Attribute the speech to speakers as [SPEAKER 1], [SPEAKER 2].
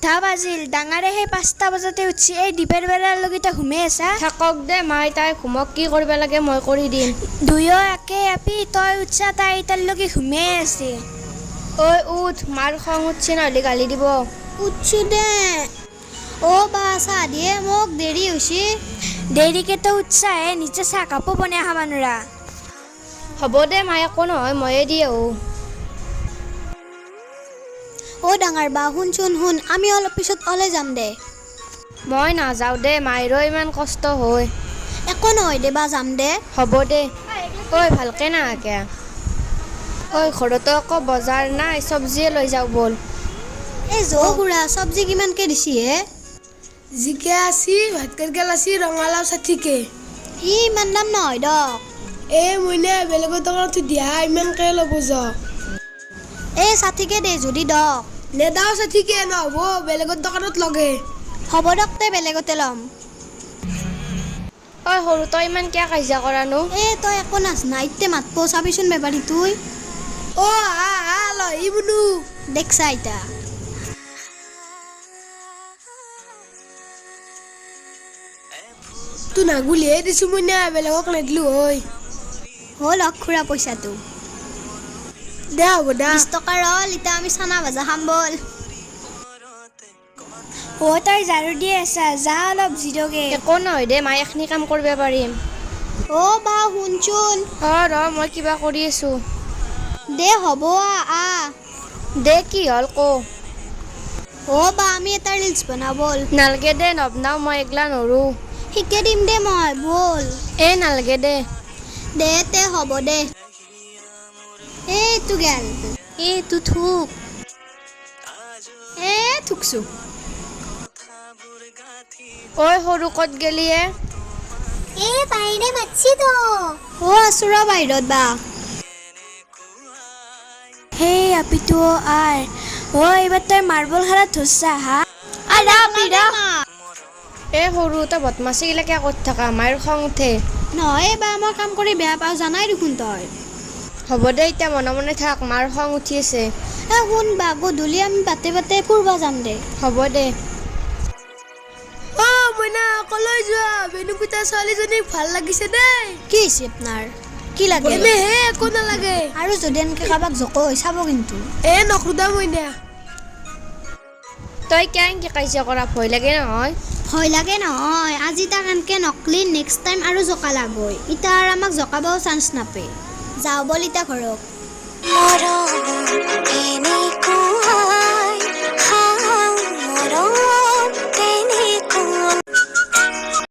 [SPEAKER 1] 5টা বাজিল ডাঙাৰে সেই 5টা বজাতে উঠছি এই দিপেৰ বেলাৰ লগিতে ঘুমে আছা
[SPEAKER 2] থাকক দে মাই তাই ঘুমক কি কৰিব লাগে মই কৰি দিম
[SPEAKER 1] দুয়ো একে আপি তই উঠছা তাই তাৰ লগি ঘুমে আছে
[SPEAKER 2] ঐ উঠ মাৰ খং উঠছে নহ'লে গালি দিব
[SPEAKER 3] উঠছো দে বা চাহ দিয়ে মোক দেৰি হৈছে
[SPEAKER 1] দেৰিকেতো উঠছাহে নিজে চাহ কাপো বনাই খাবা নোৱাৰা
[SPEAKER 2] হ'ব দে মাই একো নহয় ময়ে দি আহোঁ
[SPEAKER 3] ডাঙৰ বা শুন আমি অলপ পিছত ওলাই যাম দে
[SPEAKER 2] মই নাযাওঁ দে মাইৰো ইমান কষ্ট হয়
[SPEAKER 3] একো নহয় দে বা যাম দে
[SPEAKER 2] হ'ব দে ঐ ভালকে নাহাকে ঘৰতো আকৌ বজাৰ নাই চব্জিয়ে লৈ যাওঁ বল
[SPEAKER 3] খুৰা চব্জি কিমানকে দিছি হে
[SPEAKER 4] জিকা আছি ভাতকেৰেলা আছি ৰঙালাও 60কে
[SPEAKER 3] ইমান দাম নহয় দক
[SPEAKER 4] মইনা বেলেগৰ দোকানত দিয়া ইমানকে ল'ব যাওঁ
[SPEAKER 3] 60কে দে যদি দক
[SPEAKER 4] নেদাও 60কে নহ'ব বেলেগৰ দোকানত লগে
[SPEAKER 3] হ'ব দক তে বেলেগতে ল'ম
[SPEAKER 2] সৰু তই ইমান কিয় কাজিয়া কৰানো
[SPEAKER 3] তই একো নাজনা ইতে মাতব চাবিচোন বেপাৰী তুই
[SPEAKER 4] লহি বুনু
[SPEAKER 3] দেখছা ইতা
[SPEAKER 4] তোৰ নাগুলিহে দিছোঁ মইনা বেলেগক নেদিলো হয়
[SPEAKER 3] লক খুৰা পইচাটো
[SPEAKER 4] দে হ'ব দে
[SPEAKER 3] 20 টকা ৰল ইতা আমি চানা ভাজা খাম বল
[SPEAKER 1] তই ঝাৰু দি আছা যা অলপ জিৰগে
[SPEAKER 2] একো নহয় দে মায়ে এখিনি কাম কৰিব পাৰিম
[SPEAKER 3] বা শুনচোন
[SPEAKER 2] ৰ মই কিবা কৰি আছোঁ
[SPEAKER 3] দে হ'ব
[SPEAKER 2] দে কি হ'ল ক
[SPEAKER 3] বা আমি এটা ৰিলছ বনাও বল
[SPEAKER 2] নালগে দে নবনাও মই এগলা নৰোঁ
[SPEAKER 3] শিকাই দিম দে মই বল
[SPEAKER 2] নালগে দে
[SPEAKER 3] তে হ'ব দে এইটো গেল এইটো থুক থুকছো
[SPEAKER 2] সৰু ক'ত গেলি
[SPEAKER 3] বাইৰে মাতছি তো আছো ৰ বাহিৰত বা
[SPEAKER 1] সেই আপিটো আৰ এইবাৰ তই মাৰ্বল খেলাত ধৰছা হা
[SPEAKER 2] সৰু তই বদমাছিগিলাকে ক'ত থাকা মাৰ খং উঠে
[SPEAKER 3] নহয় বা মই কাম কৰি বেয়া পাওঁ জানাই দেখোন তই
[SPEAKER 2] হ'ব দে এতিয়া মনে মনে থাক মাৰ খং উঠি আছে
[SPEAKER 3] শুন বা গধূলি আমি বাটে ফুৰিব যাম দে
[SPEAKER 2] হ'ব দে
[SPEAKER 4] মইনা কলৈ যোৱা বেনুকুটা ছোৱালীজনীক ভাল লাগিছে দেই
[SPEAKER 3] কি হৈছে আপোনাৰ কি লাগে
[SPEAKER 4] একো নালাগে
[SPEAKER 3] আৰু যদি এনেকে কাৰোবাক জোকো হৈ চাব কিন্তু
[SPEAKER 4] নকৰোদা মইনা
[SPEAKER 2] তই কেনেকৈ কাজিয়া কৰা ভয় লাগে নহয়
[SPEAKER 3] ভয় লাগে নহয় আজি তাক এনেকে নকলি নেক্সট টাইম আৰু জোকা লাগবই ইতা আৰু আমাক জোকাবও চান্স নাপায় যাওঁ বল ইতা ঘৰক